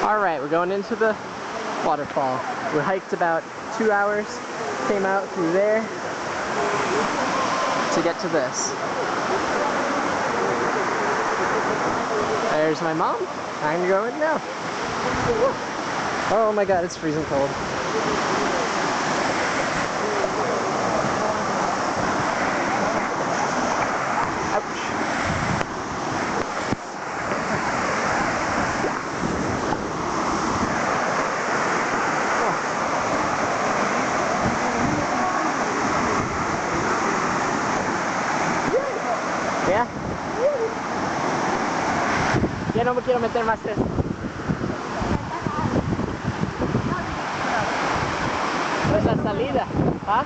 Alright, we're going into the waterfall. We hiked about 2 hours, came out through there to get to this. There's my mom. I'm going now. Oh my god, it's freezing cold. ¿Ya? Ya no me quiero meter más esto. No es la salida. ¿Ah?